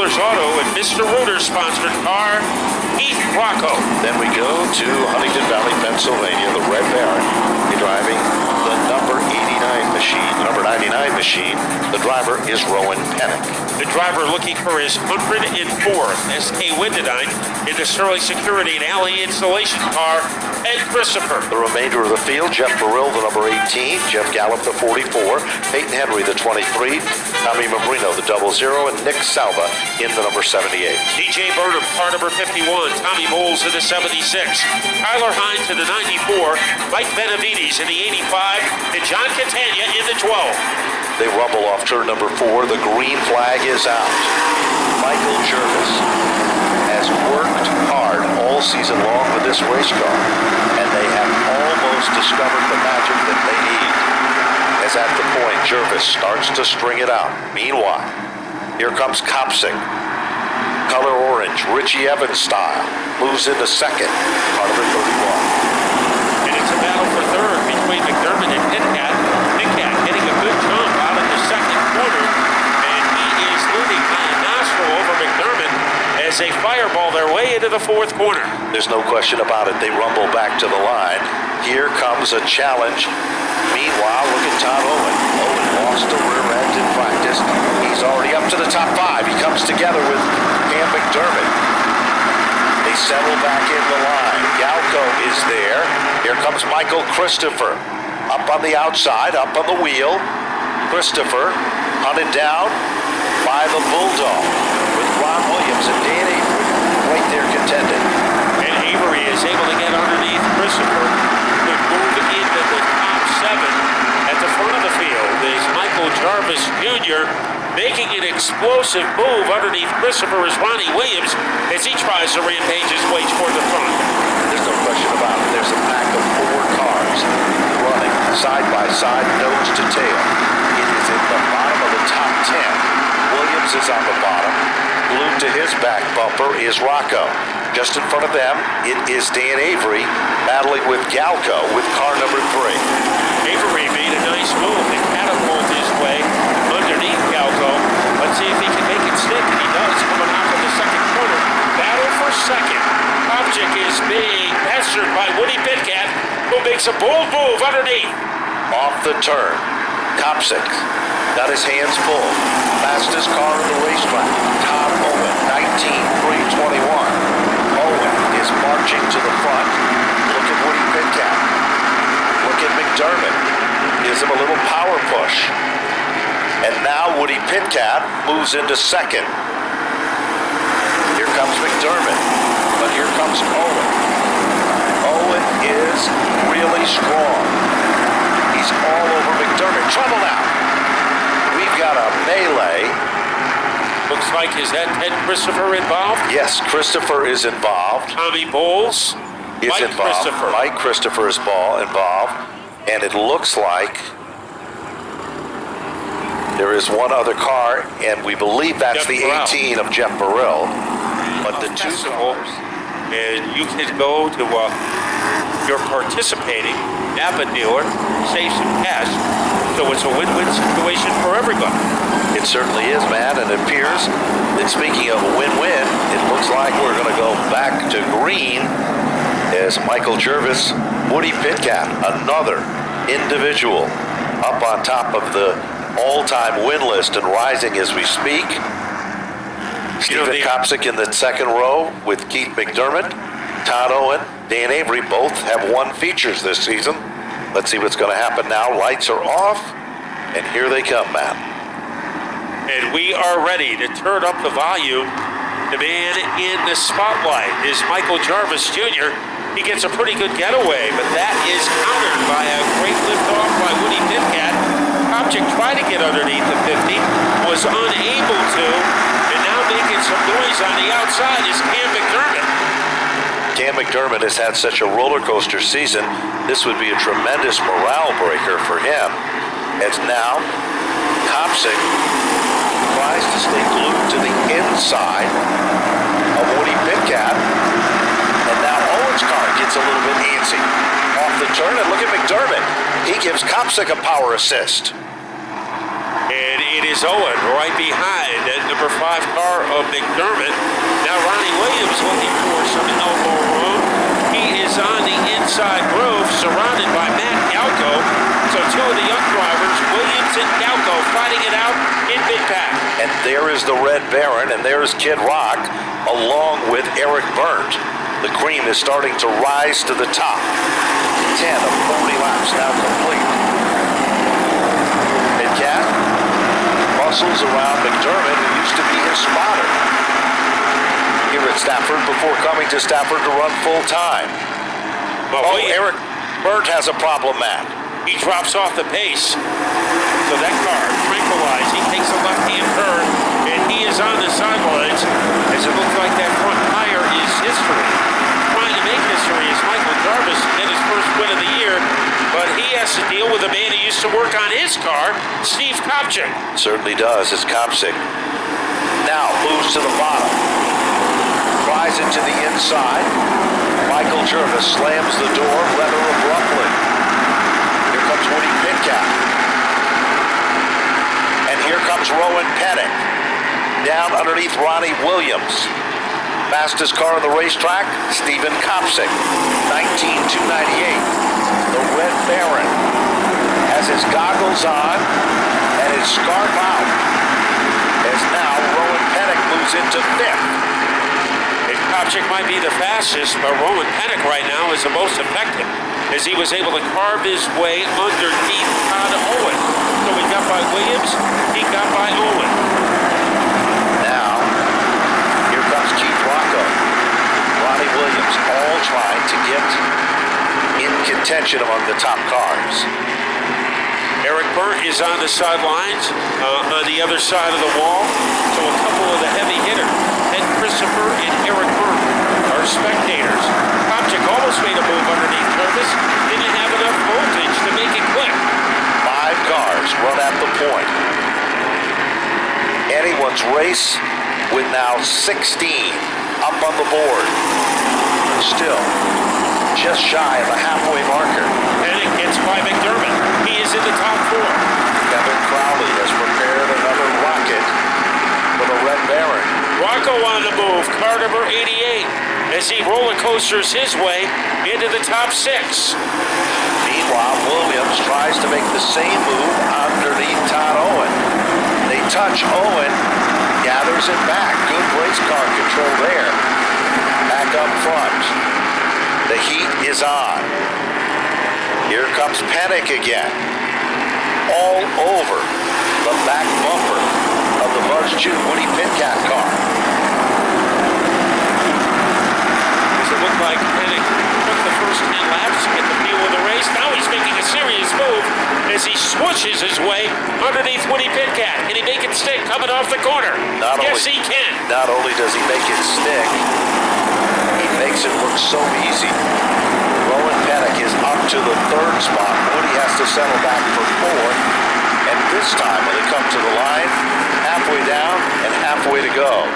Miller's Auto and Mr. Rooter sponsored car, Heath Rocco. Then we go to Huntington Valley, Pennsylvania, the Red Baron. You're driving the number 89 machine, number 99 machine. The driver is Rowan Pennick. The driver looking for his 104th SK Windodyne in the Sterling Security and Alley installation car, Ed Christopher. The remainder of the field, Jeff Burrill, the number 18, Jeff Gallup, the 44, Peyton Henry, the 23, Tommy Mabrino, the 00, and Nick Salva in the number 78. DJ Burnham, car number 51, Tommy Bowles in the 76, Tyler Hines in the 94, Mike Benavides in the 85, and John Catania in the 12. They rumble off turn number 4. The green flag is out. Michael Jervis has worked hard all season long with this race car, and they have almost discovered the magic that they need. As at the point, Jervis starts to string it out. Meanwhile, here comes Kopsik. Color orange, Richie Evans style. Moves into second, car number 31. And it's a battle for third between McDermott and Pitcat. Pitcat getting a good jump out of the second quarter, and he is leading by a nostril over McDermott as they fireball their way into the fourth corner. There's no question about it. They rumble back to the line. Here comes a challenge. Meanwhile, look at Todd Owen. Owen lost the rear end in practice. He's already up to the top 5. He comes together with Cam McDermott. They settle back in the line. Galco is there. Here comes Michael Christopher. Up on the outside, up on the wheel. Christopher hunted down by the Bulldog with Ron Williams and Dan Avery right there contending. And Avery is able to get underneath Christopher to move into the top 7 at the front of the field. Is Michael Jarvis Jr. making an explosive move underneath Christopher as Ronnie Williams as he tries to rampage his way toward the front. There's no question about it. There's a pack of 4 cars running side by side, nose to tail. It is in the bottom of the top 10. Williams is on the bottom. Glued to his back bumper is Rocco. Just in front of them, it is Dan Avery battling with Galco with car number 3. Avery made a nice move to catapult his way underneath Galco. Let's see if he can make it stick, and he does, coming out of the second corner. Battle for second. Object is being pestered by Woody Pitcat, who makes a bold move underneath. Off the turn, Kopsik got his hands full. Fastest car in the racetrack, Todd Owen, 19.321. Owen is marching to the front. Look at Woody Pitcat. Look at McDermott. Gives him a little power push. And now Woody Pitcat moves into second. Here comes McDermott. But here comes Owen. Owen is really strong. He's all over McDermott. Trouble now. We've got a melee. Looks like, is that Ted Christopher involved? Yes, Christopher is involved. Tommy Bowles Is Mike involved. Christopher. Mike Christopher is involved. And it looks like there is one other car, and we believe that's Jeff the Burrell. 18 of Jeff Burrill. But the two cars. And you can go to your participating Napa dealer, save some cash. So it's a win-win situation for everybody. It certainly is, man, and it appears that speaking of a win-win, it looks like we're going to go back to green as Michael Jervis, Woody Pitcat, another individual up on top of the all-time win list and rising as we speak. Stephen Kopsik in the second row with Keith McDermott. Todd Owen, Dan Avery both have won features this season. Let's see what's going to happen now. Lights are off, and here they come, Matt. And we are ready to turn up the volume. The man in the spotlight is Michael Jarvis Jr. He gets a pretty good getaway, but that is countered by a great liftoff by Woody Pitcat. Object tried to get underneath the 50, was unable to, and now making some noise on the outside is Cam McDermott. Cam McDermott has had such a roller coaster season. This would be a tremendous morale breaker for him. As now, Kopsik tries to stay glued to the inside of Woody Pitcat. And now Owen's car gets a little bit antsy. Off the turn, and look at McDermott. He gives Kopsik a power assist. And it is Owen right behind. And number 5 car of McDermott. Now Ronnie Williams looking for some elbow room. He is on the inside groove, surrounded by Matt Galco. So 2 of the young drivers, Williams and Galco, fighting it out in mid-pack. And there is the Red Baron, and there's Kid Rock, along with Eric Byrne. The cream is starting to rise to the top. 10 of 40 laps now complete. Midcat muscles around McDermott, who used to be his spotter here at Stafford before coming to Stafford to run full time. Eric Byrne has a problem, Matt. He drops off the pace. So that car, tranquilized, he takes a left-hand turn, and he is on the sidelines as it looks like that front tire is history. Trying to make history is Michael Jarvis in his first win of the year, but he has to deal with a man who used to work on his car, Steve Kopchik. Certainly does. It's Kopchik. Now moves to the bottom. Flies into the inside. Michael Jarvis slams the door rather abruptly. Here comes Woody Pitcat. And here comes Rowan Pettit. Down underneath Ronnie Williams. Fastest car on the racetrack, Stephen Kopchik, 19,298. The Red Baron has his goggles on and his scarf out. As now Rowan Pettit moves into 5th. And Kopchik might be the fastest, but Rowan Pettit right now is the most effective, as he was able to carve his way underneath Todd Owen. So he got by Williams, he got by Owen. Now, here comes Keith Rocco, Ronnie Williams, all trying to get in contention among the top cars. Eric Byrne is on the sidelines, on the other side of the wall. So a couple of the heavy hitters, Ed Christopher and Eric Byrne, are spectators. Kopchik almost made a move underneath Jarvis, didn't have enough voltage to make it click. 5 cars run at the point. Anyone's race with now 16 up on the board. Still, just shy of the halfway marker. And it gets by McDermott. He is in the top 4. Kevin Crowley has prepared another rocket for the Red Baron. Rocco on the move, car number 88, as he roller coasters his way into the top 6. Meanwhile, Williams tries to make the same move underneath Todd Owen. They touch Owen, gathers it back. Good race car control there. Back up front. The heat is on. Here comes Panic again. All over the back bumper of the Buzz Chu Woody Pitcat car. Does it look like Panic took the first 10 laps to get the feel of the race? Now he's making a serious move as he swooshes his way underneath Woody Pitcat. Can he make it stick coming off the corner? Yes, he can. Not only does he make it stick, he makes it look so easy. Rowan Pettit is up to the 3rd spot. Woody has to settle back for 4th. And this time, when they come to the line, halfway down and halfway to go.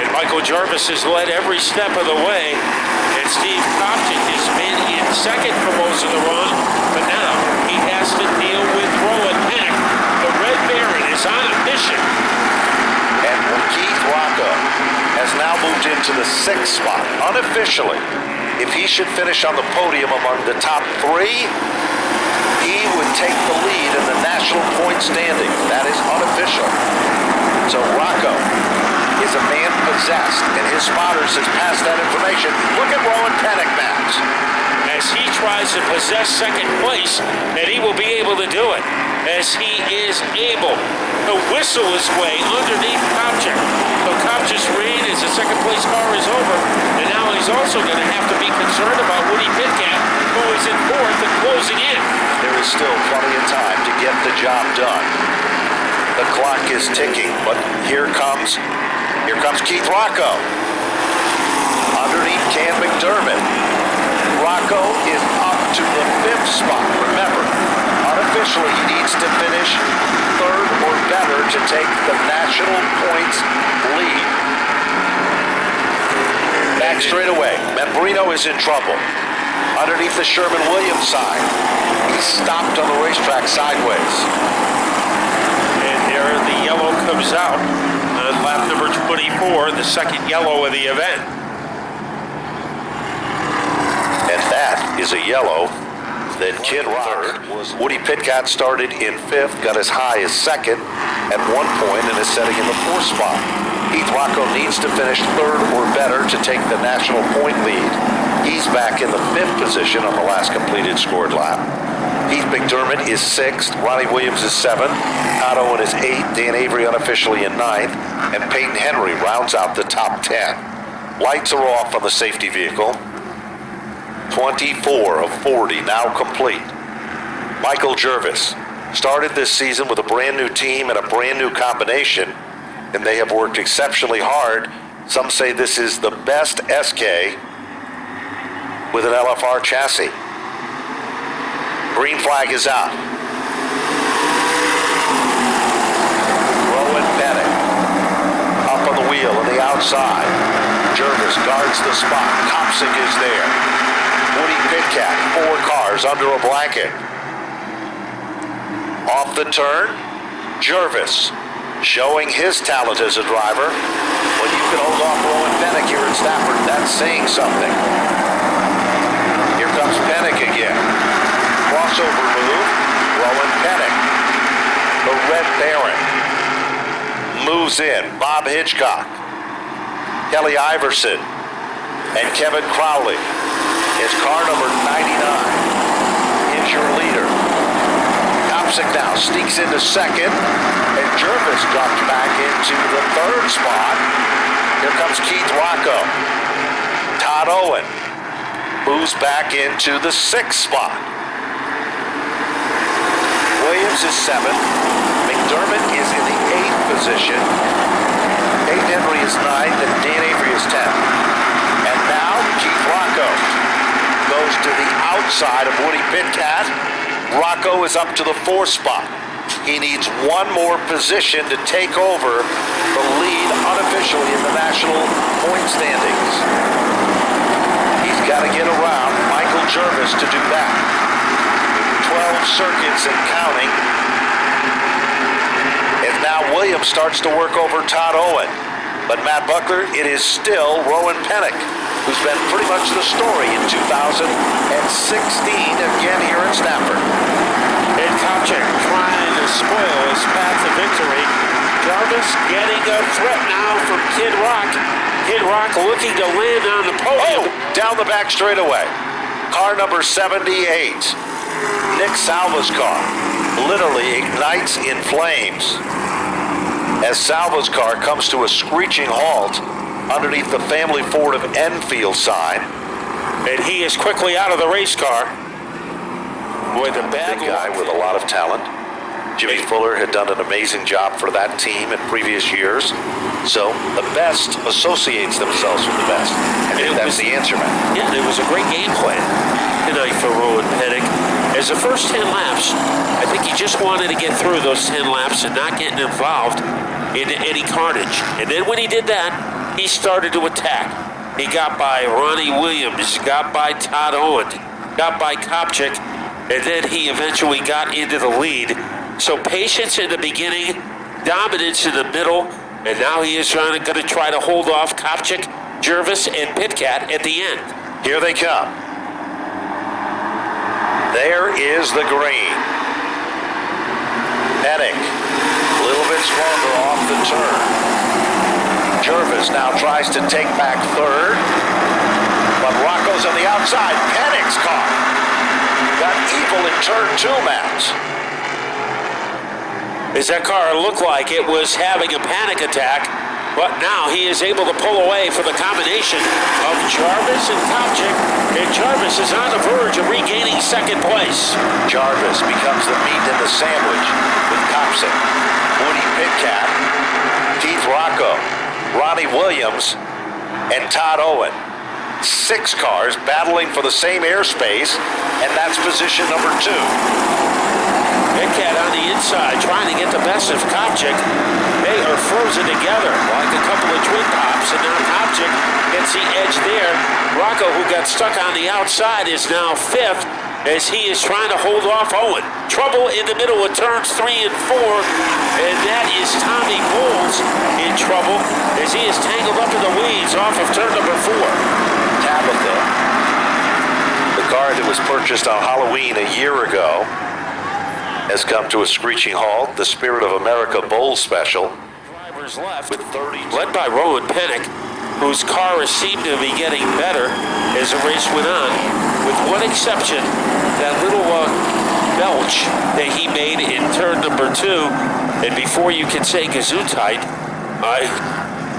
And Michael Jarvis has led every step of the way. And Steve Kopchik has been in 2nd for most of the run. But now he has to deal with Rowan Pettit. The Red Baron is on a mission. And Keith Rocco has now moved into the 6th spot, unofficially. If he should finish on the podium among the top 3, he would take the lead in the national point standing. That is unofficial. So Rocco is a man possessed, and his spotters has passed that information. Look at Rowan Pettit, Matt. As he tries to possess 2nd place, and he will be able to do it, as he is able to whistle his way underneath Kopchik. So Kopchik's reign as the 2nd place car is over, and now he's also going to have to be concerned about Woody Pitcat, who is in 4th and closing in. There is still plenty of time to get the job done. The clock is ticking, but here comes Keith Rocco. Underneath Cam McDermott. Rocco is up to the 5th spot. Remember, unofficially he needs to finish 3rd or better to take the national points lead. Back straight away. Membrino is in trouble. Underneath the Sherman-Williams side. He's stopped on the racetrack sideways. And there the yellow comes goes out on lap number 24, the second yellow of the event. And that is a yellow. Then Kid Rock. Woody Pitkat started in 5th, got as high as 2nd at one point, and is setting in the 4th spot. Heath Rocco needs to finish 3rd or better to take the national point lead. He's back in the 5th position on the last completed scored lap. Heath McDermott is 6th, Ronnie Williams is 7th, Todd Owen is 8th, Dan Avery unofficially in 9th, and Peyton Henry rounds out the top 10. Lights are off on the safety vehicle. 24 of 40 now complete. Michael Jervis started this season with a brand new team and a brand new combination, and they have worked exceptionally hard. Some say this is the best SK with an LFR chassis. Green flag is out. Rowan Bennett up on the wheel on the outside. Jervis guards the spot. Kopsik is there. Woody Pitkat, 4 cars under a blanket. Off the turn, Jervis showing his talent as a driver. When you can hold off Rowan Bennett here at Stafford, that's saying something. Here comes Bennett again. Crossover move, Rowan Bennett. The Red Baron moves in. Bob Hitchcock, Kelly Iverson, and Kevin Crowley. It's car number 99. Is your leader. Kopsik now sneaks into 2nd, and Jervis drops back into the 3rd spot. Here comes Keith Rocco. Todd Owen moves back into the 6th spot. Williams is 7th. McDermott is in the 8th position. Peyton Henry is 9th, and Dan Avery is 10th. And now Keith Rocco goes to the outside of Woody Pitkat. Rocco is up to the 4th spot. He needs one more position to take over the lead unofficially in the national point standings. He's got to get around Michael Jervis to do that. 12 circuits and counting. And now Williams starts to work over Todd Owen. But Matt Buckler, it is still Rowan Pennick, who's been pretty much the story in 2016 again here at Stafford. And Kopsik trying to spoil his path to victory. Jarvis getting a threat now from Kid Rock. Kid Rock looking to land on the podium. Down the back straightaway. Car number 78. Nick Salva's car literally ignites in flames as Salva's car comes to a screeching halt underneath the Family Ford of Enfield sign. And he is quickly out of the race car. Boy, the bad guy with a lot of talent. Jimmy Fuller had done an amazing job for that team in previous years. So the best associates themselves with the best. I think that's the answer, man. Yeah, it was a great game plan tonight for Rowan Pennick. As the first 10 laps, I think he just wanted to get through those 10 laps and not getting involved in any carnage. And then when he did that, he started to attack. He got by Ronnie Williams, got by Todd Owen, got by Kopsik, and then he eventually got into the lead. So patience in the beginning, dominance in the middle, and now he is going to try to hold off Kopsik, Jervis, and Pitkat at the end. Here they come. There is the green. Pennick, a little bit stronger off the turn. Jervis now tries to take back 3rd, but Rocco's on the outside. Pennick's car got evil in turn 2, Matt. As that car looked like it was having a panic attack, but now he is able to pull away for the combination of Jarvis and Kopsik, and Jarvis is on the verge of regaining 2nd place. Jarvis becomes the meat in the sandwich with Kopsik, Woody Pitkat, Keith Rocco, Ronnie Williams, and Todd Owen. 6 cars battling for the same airspace, and that's position number 2. Pitkat on the inside trying to get the best of Kopsik. They are frozen together like a couple of twin tops, and now Kopsik gets the edge there. Rocco, who got stuck on the outside, is now 5th. as he is trying to hold off Owen. Trouble in the middle of turns 3 and 4, and that is Tommy Bowles in trouble as he is tangled up in the weeds off of turn number 4. Tabitha, the car that was purchased on Halloween a year ago, has come to a screeching halt. The Spirit of America Bowl Special. Drivers left, With 30. led by Rowan Pennick, whose car seemed to be getting better as the race went on, with one exception, that little belch that he made in turn number 2. And before you can say gesundheit,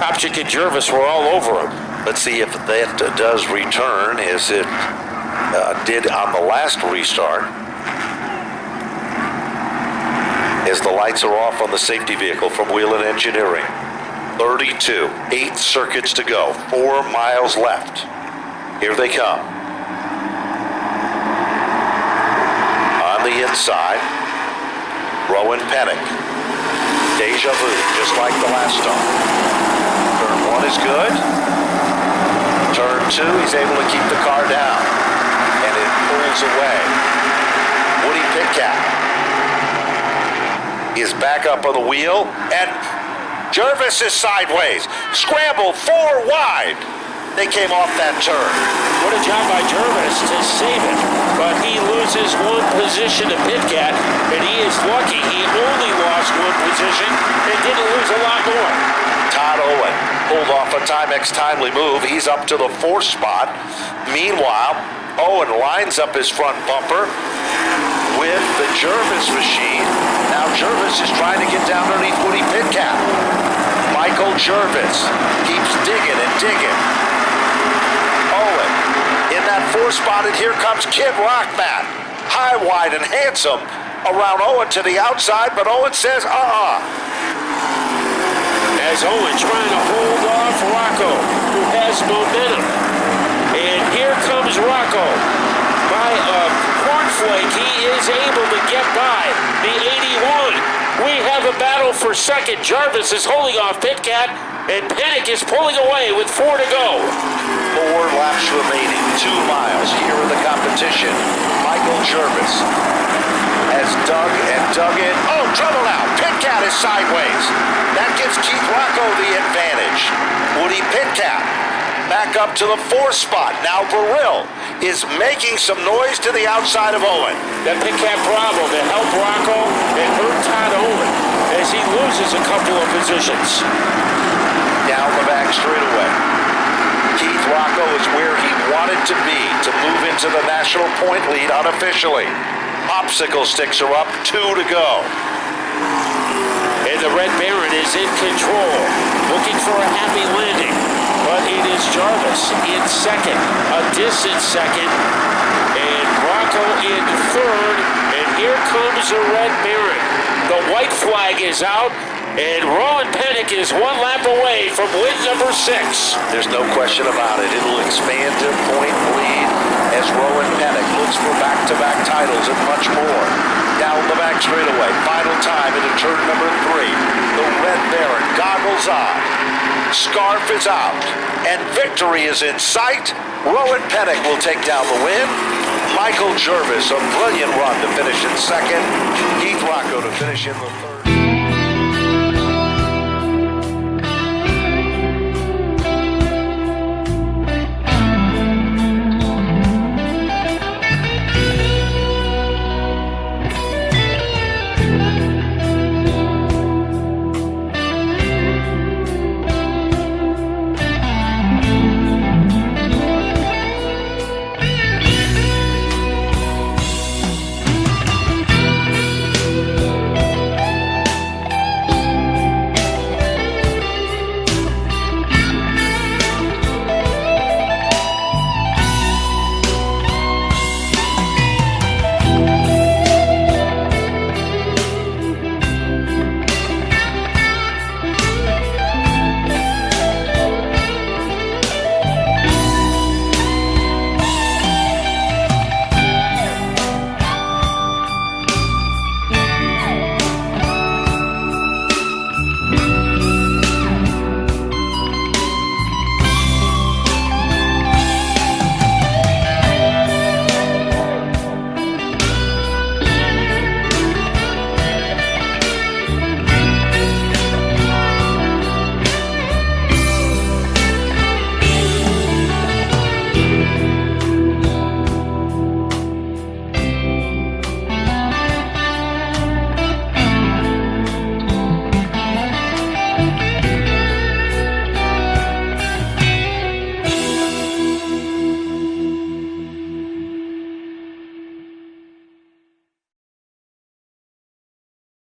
Kopchik and Jervis were all over him. Let's see if that does return as it did on the last restart. As the lights are off on the safety vehicle from Whelen Engineering. 32, 8 circuits to go, 4 miles left. Here they come. On the inside, Rowan Pennick. Deja vu, just like the last start. Turn 1 is good. Turn 2, he's able to keep the car down. And it pulls away. Woody Pitcat is back up on the wheel, and Jervis is sideways. Scrambled 4 wide. They came off that turn. What a job by Jervis to save it, but he loses 1 position to Pitcat, and he is lucky he only lost 1 position and didn't lose a lot more. Todd Owen pulled off a Timex timely move. He's up to the 4th spot. Meanwhile, Owen lines up his front bumper with the Jervis machine. Now Jervis is trying to get down underneath Woody Pitcat. Michael Jervis keeps digging and digging. Owen in that 4th spot, and here comes Kid Rockmat. High, wide, and handsome around Owen to the outside, but Owen says, As Owen trying to hold off Rocco, who has momentum. And here comes Rocco. By a cornflake, he is able to get by the 81. We have a battle for second. Jarvis is holding off Pitcat, and Pennick is pulling away with 4 to go. 4 laps remaining, 2 miles here in the competition. Michael Jervis has dug and dug in. Oh, trouble now. Pitcat is sideways. That gives Keith Rocco the advantage. Woody Pitcat back up to the 4th spot. Now Burrill is making some noise to the outside of Owen. That Pitcat problem that helped Rocco and hurt Todd Owen as he loses a couple of positions. Down the back straightaway. Keith Rocco is where he wanted to be to move into the national point lead unofficially. Popsicle sticks are up, 2 to go. And the Red Baron is in control, looking for a happy landing. But it is Jarvis in second, a distant second, and Rocco in 3rd. And here comes the Red Baron. The white flag is out, and Rowan Pennick is 1 lap away from win number 6. There's no question about it. It'll expand their point lead as Rowan Pennick looks for back-to-back titles and much more. Down the back straightaway, final time into turn number 3. The Red Baron goggles on. Scarf is out, and victory is in sight. Rowan Pennick will take down the win. Michael Jervis, a brilliant run to finish in second. Keith Rocco to finish in the 3rd.